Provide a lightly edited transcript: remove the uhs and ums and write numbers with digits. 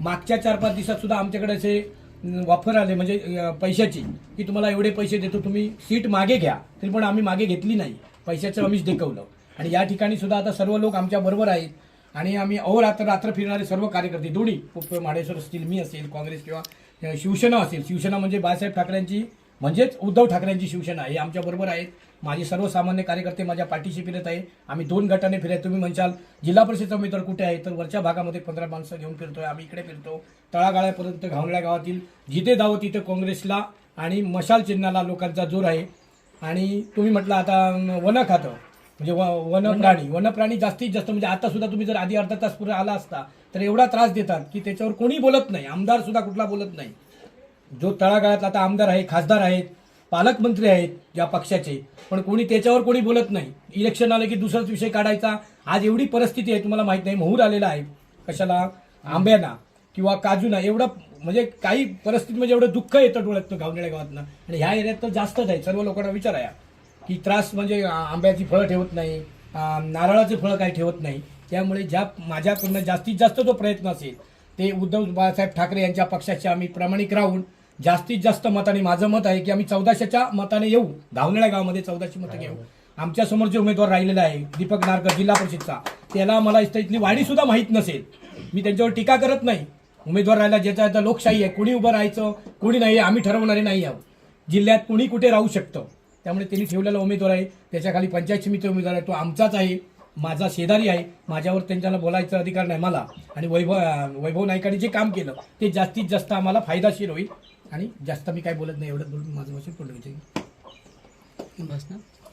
मागच्या 4-5 दिवसात सुद्धा आमच्याकडे असे ऑफर आले म्हणजे पैशाची की तुम्हाला एवढे पैसे देतो तुम्ही सीट मागे घ्या, तरी पण आम्ही मागे घेतली नाही, पैशाचं आम्हीच देखवलं. आणि या ठिकाणी सुद्धा आता सर्व लोक आमच्या बरोबर आहेत आणि आम्ही रात्र फिरणारे सर्व कार्यकर्ते दोन्ही माडेश्वर असतील, मी असेल, काँग्रेस किंवा शिवसेना असेल, शिवसेना म्हणजे बाळासाहेब ठाकरेंची म्हणजेच उद्धव ठाकरेंची शिवसेना हे आमच्या बरोबर आहेत. माझे सर्वसामान्य कार्यकर्ते माझ्या पाठीशी फिरत आहे. आम्ही 2 गटाने फिरत. तुम्ही म्हणशाल जिल्हा परिषदचा उमेदवार कुठे आहे, तर वरच्या भागामध्ये 15 माणसं घेऊन फिरतोय, आम्ही इकडे फिरतो तळागाळ्यापर्यंत. घावणल्या गावातील जिथे जावं तिथे काँग्रेसला आणि मशाल चिन्हाला लोकांचा जोर आहे. आणि तुम्ही म्हटलं आता वन खातं म्हणजे वनप्राणी जास्तीत जास्त म्हणजे आता सुद्धा तुम्ही जर आधी अर्धा तास पुढे आला असता तर एवढा त्रास देतात की त्याच्यावर कोणी बोलत नाही, आमदार सुद्धा कुठला बोलत नाही. जो तळागाळातला आता आमदार आहे, खासदार आहेत, पालकमंत्री आहेत ज्या पक्षाचे, पण कोणी त्याच्यावर कोणी बोलत नाही. इलेक्शन आलं की दुसराच विषय काढायचा. आज एवढी परिस्थिती आहे, तुम्हाला माहित नाही, मोहूर आलेला आहे कशाला, आंब्याना किंवा काजूना, एवढं म्हणजे काही परिस्थिती म्हणजे एवढं दुःख येतं डोळ्यातनं घावनेळ्या गावातनं. आणि ह्या एरियात तर जास्तच आहे. सर्व लोकांना विचाराया की त्रास म्हणजे आंब्याची फळं ठेवत नाही, नारळाचे फळं काही ठेवत नाही. त्यामुळे माझ्याकडनं जास्तीत जास्त जो प्रयत्न असेल ते उद्धव बाळासाहेब ठाकरे यांच्या पक्षाचे आम्ही प्रामाणिक राहून जास्तीत जास्त मताने, माझं मत आहे की आम्ही 1400च्या मताने येऊ, घावनेळ्या गावामध्ये 1400 मतं घेऊ. आमच्या समोर जे उमेदवार राहिलेला आहे दीपक नारकर जिल्हा परिषदचा, त्याला मला इथली वाडी सुद्धा माहीत नसेल. मी त्यांच्यावर टीका करत नाही. उमेदवार राहिला ज्याचा आता लोकशाही आहे, कुणी उभं राहायचं कुणी नाही आम्ही ठरवणारे नाही आहोत. जिल्ह्यात कुणी कुठे राहू शकतं. त्यामुळे त्यांनी ठेवलेला उमेदवार आहे, त्याच्या खाली पंचायत समिती उमेदवार आहे, तो आमचाच आहे, माझा शेजारी आहे. माझ्यावर त्यांच्याला बोलायचा अधिकार नाही मला. आणि वैभव नाईकांनी जे काम केलं ते जास्तीत जास्त आम्हाला फायदाशीर होईल. आणि जास्त मी काय बोलत नाही, एवढं बोलून माझं भाषण पूर्ण होईल. बस ना.